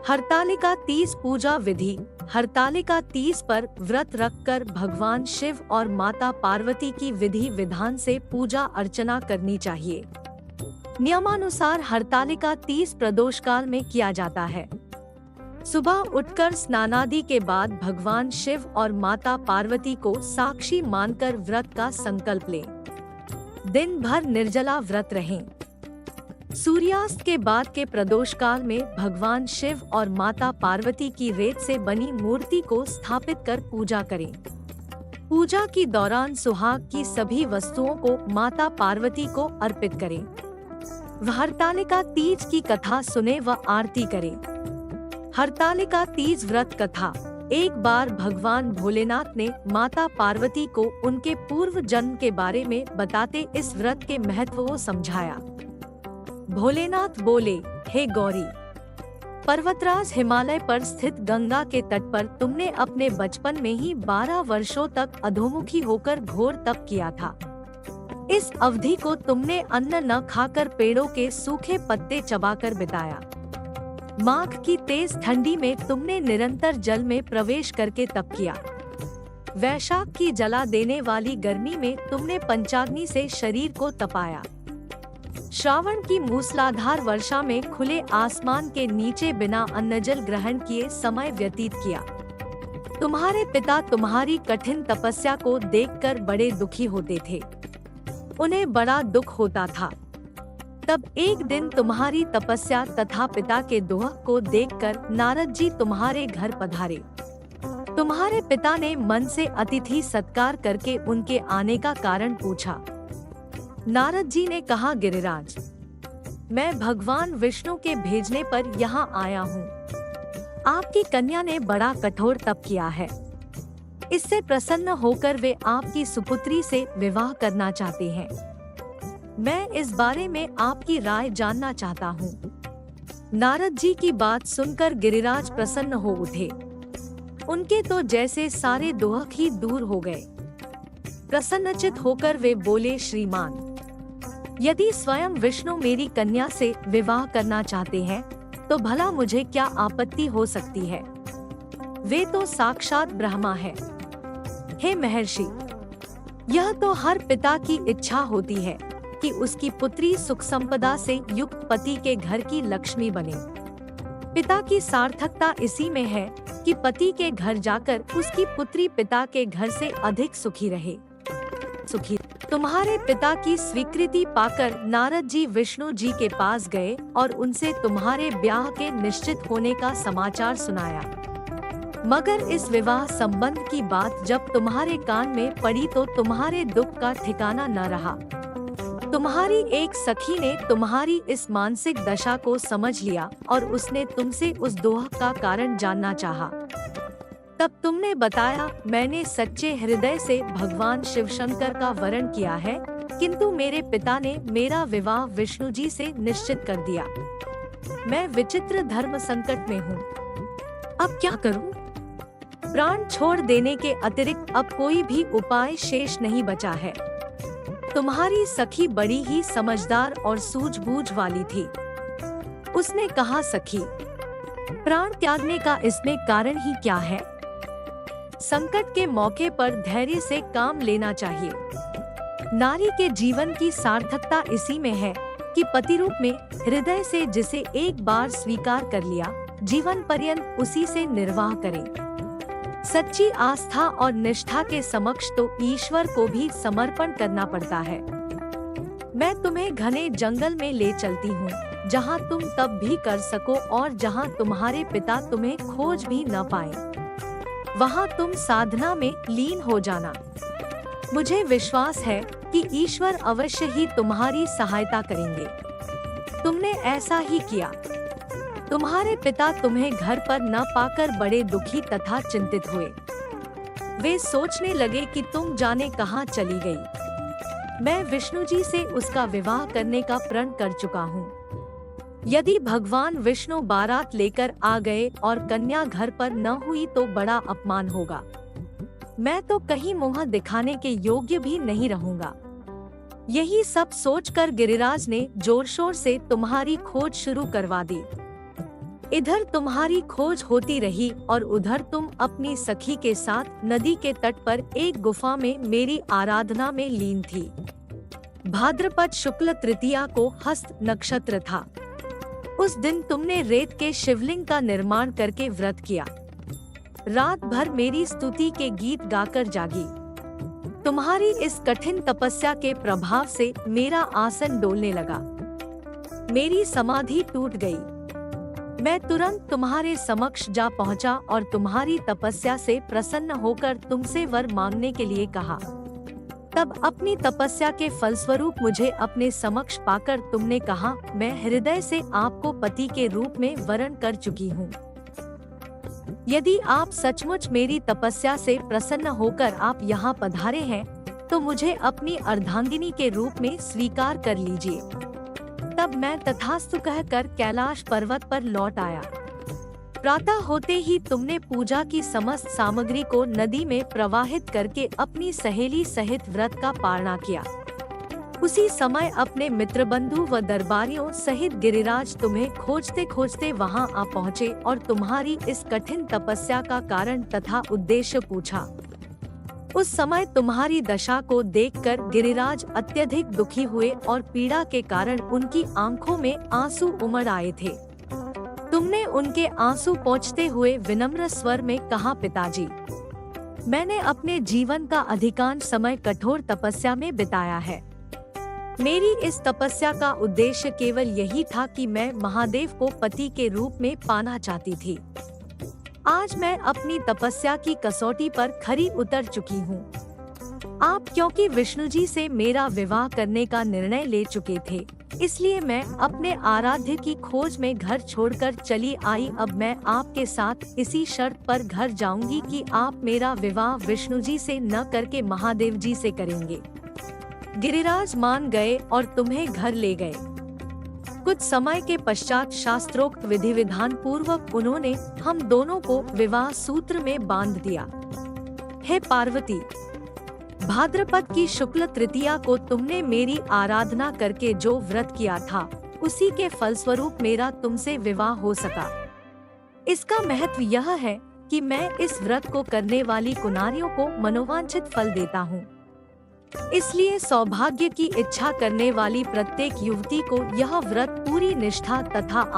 हरतालिका तीज पूजा विधि। हरतालिका तीज पर व्रत रखकर भगवान शिव और माता पार्वती की विधि विधान से पूजा अर्चना करनी चाहिए। नियमानुसार हरतालिका तीज प्रदोष काल में किया जाता है। सुबह उठकर स्नानादि के बाद भगवान शिव और माता पार्वती को साक्षी मानकर व्रत का संकल्प लें। दिन भर निर्जला व्रत रहें। सूर्यास्त के बाद के प्रदोष काल में भगवान शिव और माता पार्वती की रेत से बनी मूर्ति को स्थापित कर पूजा करें। पूजा के दौरान सुहाग की सभी वस्तुओं को माता पार्वती को अर्पित करें। हरतालिका तीज की कथा सुने व आरती करें। हरतालिका तीज व्रत कथा। एक बार भगवान भोलेनाथ ने माता पार्वती को उनके पूर्व जन्म के बारे में बताते इस व्रत के महत्व को समझाया। भोलेनाथ बोले, हे गौरी, पर्वतराज हिमालय पर स्थित गंगा के तट पर तुमने अपने बचपन में ही 12 वर्षों तक अधोमुखी होकर घोर तप किया था। इस अवधि को तुमने अन्न न खाकर पेड़ों के सूखे पत्ते चबाकर बिताया। माघ की तेज ठंडी में तुमने निरंतर जल में प्रवेश करके तप किया। वैशाख की जला देने वाली गर्मी में तुमने पंचाग्नि से शरीर को तपाया। श्रावण की मूसलाधार वर्षा में खुले आसमान के नीचे बिना अन्नजल ग्रहण किए समय व्यतीत किया। तुम्हारे पिता तुम्हारी कठिन तपस्या को देखकर बड़े दुखी होते थे। उन्हें बड़ा दुख होता था। तब एक दिन तुम्हारी तपस्या तथा पिता के दोह को देखकर नारद जी तुम्हारे घर पधारे। तुम्हारे पिता ने मन से अतिथि सत्कार करके उनके आने का कारण पूछा। नारद जी ने कहा, गिरिराज, मैं भगवान विष्णु के भेजने पर यहाँ आया हूँ। आपकी कन्या ने बड़ा कठोर तप किया है। इससे प्रसन्न होकर वे आपकी सुपुत्री से विवाह करना चाहते हैं। मैं इस बारे में आपकी राय जानना चाहता हूँ। नारद जी की बात सुनकर गिरिराज प्रसन्न हो उठे। उनके तो जैसे सारे दोहक ही दूर हो गए। प्रसन्नचित होकर वे बोले, श्रीमान, यदि स्वयं विष्णु मेरी कन्या से विवाह करना चाहते हैं तो भला मुझे क्या आपत्ति हो सकती है। वे तो साक्षात ब्रह्मा है। हे महर्षि, यह तो हर पिता की इच्छा होती है कि उसकी पुत्री सुख संपदा से युक्त पति के घर की लक्ष्मी बने। पिता की सार्थकता इसी में है कि पति के घर जाकर उसकी पुत्री पिता के घर से अधिक सुखी रहे। तुम्हारे पिता की स्वीकृति पाकर नारद जी विष्णु जी के पास गए और उनसे तुम्हारे ब्याह के निश्चित होने का समाचार सुनाया। मगर इस विवाह संबंध की बात जब तुम्हारे कान में पड़ी तो तुम्हारे दुख का ठिकाना न रहा। तुम्हारी एक सखी ने तुम्हारी इस मानसिक दशा को समझ लिया और उसने तुमसे उस दोह का कारण जानना चाहा। तब तुमने बताया, मैंने सच्चे हृदय से भगवान शिव शंकर का वरण किया है, किंतु मेरे पिता ने मेरा विवाह विष्णु जी से निश्चित कर दिया। मैं विचित्र धर्म संकट में हूँ। अब क्या करूँ? प्राण छोड़ देने के अतिरिक्त अब कोई भी उपाय शेष नहीं बचा है। तुम्हारी सखी बड़ी ही समझदार और सूझबूझ वाली थी। उसने कहा, सखी, प्राण त्यागने का इसमें कारण ही क्या है? संकट के मौके पर धैर्य से काम लेना चाहिए। नारी के जीवन की सार्थकता इसी में है कि पति रूप में हृदय से जिसे एक बार स्वीकार कर लिया, जीवन पर्यंत उसी से निर्वाह करे। सच्ची आस्था और निष्ठा के समक्ष तो ईश्वर को भी समर्पण करना पड़ता है। मैं तुम्हें घने जंगल में ले चलती हूँ, जहाँ तुम तप भी कर सको और जहाँ तुम्हारे पिता तुम्हें खोज भी न पाए। वहाँ तुम साधना में लीन हो जाना। मुझे विश्वास है कि ईश्वर अवश्य ही तुम्हारी सहायता करेंगे। तुमने ऐसा ही किया। तुम्हारे पिता तुम्हें घर पर न पाकर बड़े दुखी तथा चिंतित हुए। वे सोचने लगे कि तुम जाने कहाँ चली गई। मैं विष्णु जी से उसका विवाह करने का प्रण कर चुका हूँ। यदि भगवान विष्णु बारात लेकर आ गए और कन्या घर पर न हुई तो बड़ा अपमान होगा। मैं तो कहीं मुंह दिखाने के योग्य भी नहीं रहूंगा। यही सब सोचकर गिरिराज ने जोर शोर से तुम्हारी खोज शुरू करवा दी। इधर तुम्हारी खोज होती रही और उधर तुम अपनी सखी के साथ नदी के तट पर एक गुफा में मेरी आराधना में लीन थी। भाद्रपद शुक्ल तृतीया को हस्त नक्षत्र था। उस दिन तुमने रेत के शिवलिंग का निर्माण करके व्रत किया। रात भर मेरी स्तुति के गीत गाकर जागी। तुम्हारी इस कठिन तपस्या के प्रभाव से मेरा आसन डोलने लगा। मेरी समाधि टूट गई। मैं तुरंत तुम्हारे समक्ष जा पहुंचा और तुम्हारी तपस्या से प्रसन्न होकर तुमसे वर मांगने के लिए कहा। तब अपनी तपस्या के फलस्वरूप मुझे अपने समक्ष पाकर तुमने कहा, मैं हृदय से आपको पति के रूप में वरण कर चुकी हूँ। यदि आप सचमुच मेरी तपस्या से प्रसन्न होकर आप यहाँ पधारे हैं, तो मुझे अपनी अर्धांगिनी के रूप में स्वीकार कर लीजिए। तब मैं तथास्तु कहकर कैलाश पर्वत पर लौट आया। प्रातः होते ही तुमने पूजा की समस्त सामग्री को नदी में प्रवाहित करके अपनी सहेली सहित व्रत का पालना किया। उसी समय अपने मित्र बंधु व दरबारियों सहित गिरिराज तुम्हें खोजते खोजते वहां आ पहुँचे और तुम्हारी इस कठिन तपस्या का कारण तथा उद्देश्य पूछा। उस समय तुम्हारी दशा को देखकर गिरिराज अत्यधिक दुखी हुए और पीड़ा के कारण उनकी आंखों में आंसू उमड़ आए थे। तुमने उनके आंसू पोंछते हुए विनम्र स्वर में कहा, पिताजी, मैंने अपने जीवन का अधिकांश समय कठोर तपस्या में बिताया है। मेरी इस तपस्या का उद्देश्य केवल यही था कि मैं महादेव को पति के रूप में पाना चाहती थी। आज मैं अपनी तपस्या की कसौटी पर खरी उतर चुकी हूँ। आप क्योंकि विष्णु जी से मेरा विवाह करने का निर्णय ले चुके थे, इसलिए मैं अपने आराध्य की खोज में घर छोड़कर चली आई। अब मैं आपके साथ इसी शर्त पर घर जाऊंगी कि आप मेरा विवाह विष्णु जी से न करके महादेव जी से करेंगे। गिरिराज मान गए और तुम्हें घर ले गए। कुछ समय के पश्चात शास्त्रोक्त विधि विधान पूर्वक उन्होंने हम दोनों को विवाह सूत्र में बांध दिया। हे पार्वती, भाद्रपद की शुक्ल तृतीया को तुमने मेरी आराधना करके जो व्रत किया था, उसी के फलस्वरूप मेरा तुमसे विवाह हो सका। इसका महत्व यह है कि मैं इस व्रत को करने वाली कुनारियों को मनोवांछित फल देता हूँ। इसलिए सौभाग्य की इच्छा करने वाली प्रत्येक युवती को यह व्रत पूरी निष्ठा तथा